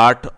8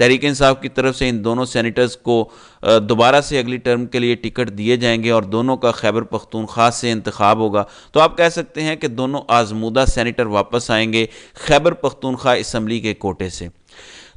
تحریک انصاف کی طرف سے ان دونوں سینیٹرز کو دوبارہ سے اگلی ٹرم کے لیے ٹکٹ دیے جائیں گے اور دونوں کا خیبر پختونخوا سے انتخاب ہوگا، تو آپ کہہ سکتے ہیں کہ دونوں آزمودہ سینیٹر واپس آئیں گے خیبر پختونخوا اسمبلی کے کوٹے سے۔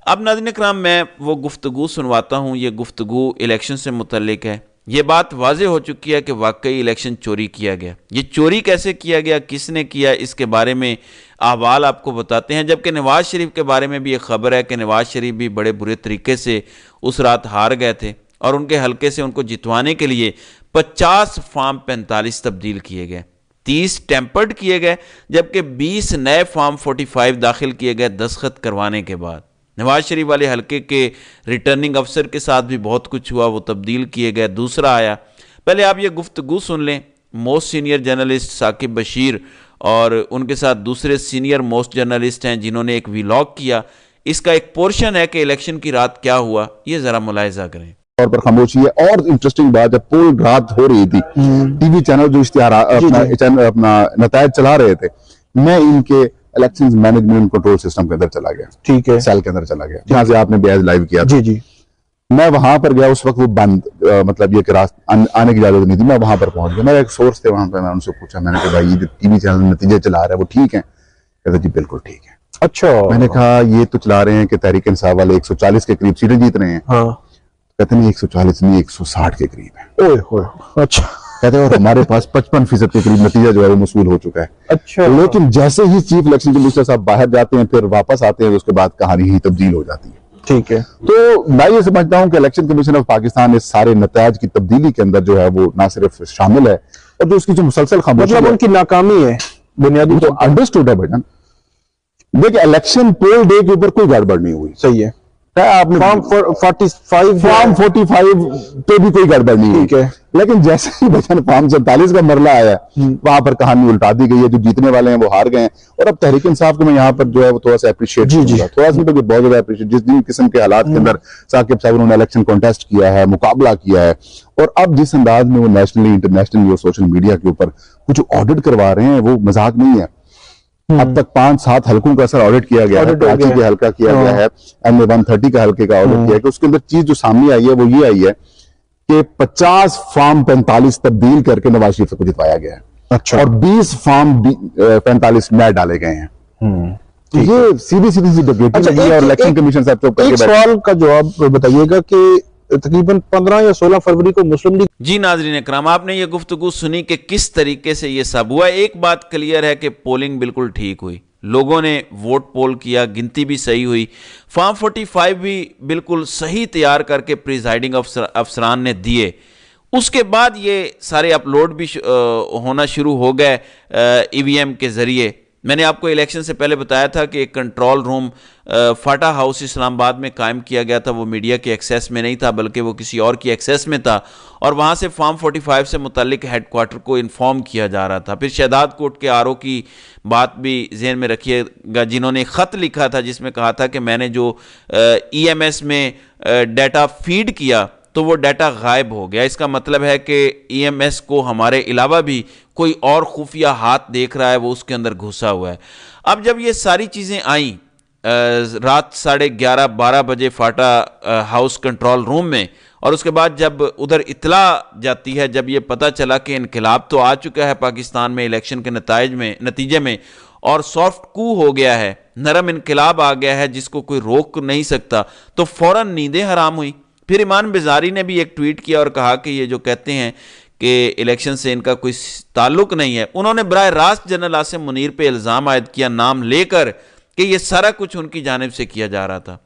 اب ناظرین اکرام، میں وہ گفتگو سنواتا ہوں، یہ گفتگو الیکشن سے متعلق ہے۔ یہ بات واضح ہو چکی ہے کہ واقعی الیکشن چوری کیا گیا۔ یہ چوری کیسے کیا گیا، کس نے کیا، اس کے بارے میں احوال آپ کو بتاتے ہیں، جبکہ نواز شریف کے بارے میں بھی ایک خبر ہے کہ نواز شریف بھی بڑے برے طریقے سے اس رات ہار گئے تھے اور ان کے حلقے سے ان کو جتوانے کے لیے 50 فارم 45 تبدیل کیے گئے، 30 ٹیمپرڈ کیے گئے، جبکہ 20 نئے فارم 45 داخل کیے گئے دستخط کروانے کے بعد۔ نواز شریف والے حلقے کے ریٹرننگ افسر کے ساتھ بھی بہت کچھ ہوا، وہ تبدیل کیے گئے، دوسرا آیا۔ پہلے آپ یہ گفتگو سن لیں، most senior journalist Saqib Bashir اور ان کے ساتھ دوسرے سینئر موسٹ جرنلسٹ ہیں جنہوں نے ایک ویلاگ کیا، اس کا ایک پورشن ہے کہ الیکشن کی رات کیا ہوا، یہ ذرا ملاحظہ کریں۔ طور پر خاموشی ہے۔ اور انٹرسٹنگ بات ہے، پول رات ہو رہی تھی، ٹی وی چینل جو اشتہارات اپنا نتائج چلا رہے تھے، میں ان کے الیکشنز مینجمنٹ کنٹرول سسٹم کے اندر چلا گیا، ٹھیک ہے، سیل کے اندر چلا گیا جہاں سے آپ نے بیاز لائیو کیا تھا۔ میں وہاں پر گیا، اس وقت وہ بند، مطلب یہ کہ آنے کی اجازت نہیں تھی، میں وہاں پر پہنچ گیا۔ میرا ایک سورس تھے وہاں پہ، میں ان سے پوچھا، میں نے کہا بھائی یہ ٹی وی چینل نتیجے چلا رہا ہے وہ ٹھیک ہیں؟ کہتے جی بالکل ٹھیک ہے۔ اچھا، میں نے کہا یہ تو چلا رہے ہیں کہ تحریک انصاف والے 140 کے قریب سیٹیں جیت رہے ہیں۔ کہتے ہیں 140 نہیں 160 کے قریب ہے۔ اچھا، کہتے ہیں اور ہمارے پاس 55% کے قریب نتیجہ جو ہے وہ موصول ہو چکا ہے۔ اچھا، لیکن جیسے ہی چیف الیکشن کمشنر صاحب باہر جاتے ہیں پھر واپس آتے ہیں، اس کے بعد کہانی ہی تبدیل ہو جاتی ہے۔ ٹھیک ہے، تو میں یہ سمجھتا ہوں کہ الیکشن کمیشن آف پاکستان اس سارے نتائج کی تبدیلی کے اندر جو ہے وہ نہ صرف شامل ہے، اور جو اس کی جو مسلسل خاموشی مطلب ان کی ناکامی ہے بنیادی تو انڈرسٹوڈ ہے بھائی۔ دیکھیں الیکشن پول ڈے کے اوپر کوئی گڑبڑ نہیں ہوئی، صحیح ہے، فارم 45 پہ بھی کوئی گڑبڑ نہیں ہوئی، لیکن جیسے ہی بچن فارم 47 کا مرلہ آیا ہے وہاں پر کہانی الٹا دی گئی ہے، جو جیتنے والے ہیں وہ ہار گئے ہیں۔ اور اب تحریک انصاف کو میں یہاں پر جو ہے وہ تھوڑا سا اپریشیٹ کروں گا، تھوڑا سا بہت زیادہ اپریشیٹ، جس قسم کے حالات کے اندر ثاقب صاحب انہوں نے الیکشن کانٹیسٹ کیا ہے، مقابلہ کیا ہے، اور اب جس انداز میں وہ نیشنلی انٹرنیشنلی اور سوشل میڈیا کے اوپر کچھ آڈٹ کروا رہے ہیں وہ مذاق نہیں ہے۔ اب تک 5-7 حلقوں کا اثر آڈٹ کیا گیا ہے، کراچی کے حلقہ کیا گیا ہے، MA 130 کا حلقے کا آڈٹ کیا ہے، کہ اس کے اندر چیز جو سامنے آئی ہے وہ یہ آئی ہے کہ 50 فارم 45 تبدیل کر کے نواز شریف کو جتوایا گیا ہے، اور 20 فارم 45 نئے ڈالے گئے ہیں۔ یہ سیدھی سی ڈکیٹی ہے، اور الیکشن کمیشن صاحب چپ کر کے ایک سوال کا جواب بتائیے گا کہ تقریباً 15 یا 16 فروری کو مسلم لیگ۔ جی ناظرین اکرام، آپ نے یہ گفتگو سنی کہ کس طریقے سے یہ سب ہوا۔ ایک بات کلیئر ہے کہ پولنگ بالکل ٹھیک ہوئی، لوگوں نے ووٹ پول کیا، گنتی بھی صحیح ہوئی، فارم 45 بھی بالکل صحیح تیار کر کے پریزائڈنگ افسران نے دیے۔ اس کے بعد یہ سارے اپلوڈ بھی ہونا شروع ہو گئے EVM کے ذریعے۔ میں نے آپ کو الیکشن سے پہلے بتایا تھا کہ ایک کنٹرول روم فاٹا ہاؤس اسلام آباد میں قائم کیا گیا تھا، وہ میڈیا کے ایکسیس میں نہیں تھا بلکہ وہ کسی اور کی ایکسیس میں تھا، اور وہاں سے فارم 45 سے متعلق ہیڈ کوارٹر کو انفارم کیا جا رہا تھا۔ پھر شہداد کوٹ کے RO کی بات بھی ذہن میں رکھیے گا، جنہوں نے خط لکھا تھا جس میں کہا تھا کہ میں نے جو EMS میں ڈیٹا فیڈ کیا تو وہ ڈیٹا غائب ہو گیا۔ اس کا مطلب ہے کہ EMS کو ہمارے علاوہ بھی کوئی اور خفیہ ہاتھ دیکھ رہا ہے، وہ اس کے اندر گھسا ہوا ہے۔ اب جب یہ ساری چیزیں آئیں رات 11:30-12 بجے فاٹا ہاؤس کنٹرول روم میں، اور اس کے بعد جب ادھر اطلاع جاتی ہے، جب یہ پتہ چلا کہ انقلاب تو آ چکا ہے پاکستان میں الیکشن کے نتیجے میں، اور سافٹ کو ہو گیا ہے، نرم انقلاب آ گیا ہے جس کو کوئی روک نہیں سکتا، تو فوراً نیندیں حرام ہوئی۔ پھر ایمان بزاری نے بھی ایک ٹویٹ کیا اور کہا کہ یہ جو کہتے ہیں کہ الیکشن سے ان کا کوئی تعلق نہیں ہے، انہوں نے براہ راست جنرل عاصم منیر پہ الزام عائد کیا نام لے کر کہ یہ سارا کچھ ان کی جانب سے کیا جا رہا تھا۔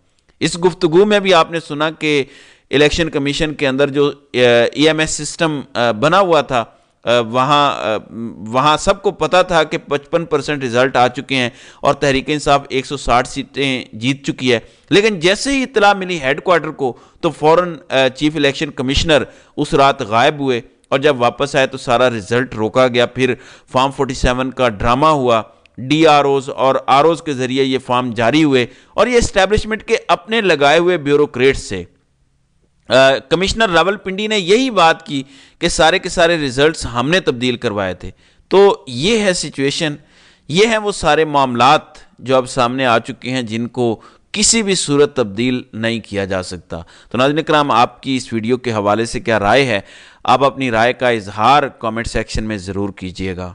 اس گفتگو میں بھی آپ نے سنا کہ الیکشن کمیشن کے اندر جو EMS سسٹم بنا ہوا تھا، وہاں سب کو پتا تھا کہ 55% رزلٹ آ چکے ہیں اور تحریک انصاف 160 سیٹیں جیت چکی ہے، لیکن جیسے ہی اطلاع ملی ہیڈ کوارٹر کو تو فوراً چیف الیکشن کمشنر اس رات غائب ہوئے، اور جب واپس آئے تو سارا رزلٹ روکا گیا۔ پھر فارم 47 کا ڈرامہ ہوا، DROز اور ROز کے ذریعے یہ فارم جاری ہوئے، اور یہ اسٹیبلشمنٹ کے اپنے لگائے ہوئے بیوروکریٹ سے کمشنر راول پنڈی نے یہی بات کی کہ سارے کے سارے ریزلٹس ہم نے تبدیل کروائے تھے۔ تو یہ ہے سچویشن، یہ ہیں وہ سارے معاملات جو اب سامنے آ چکے ہیں، جن کو کسی بھی صورت تبدیل نہیں کیا جا سکتا۔ تو ناظرین کرام، آپ کی اس ویڈیو کے حوالے سے کیا رائے ہے؟ آپ اپنی رائے کا اظہار کامنٹ سیکشن میں ضرور کیجیے گا۔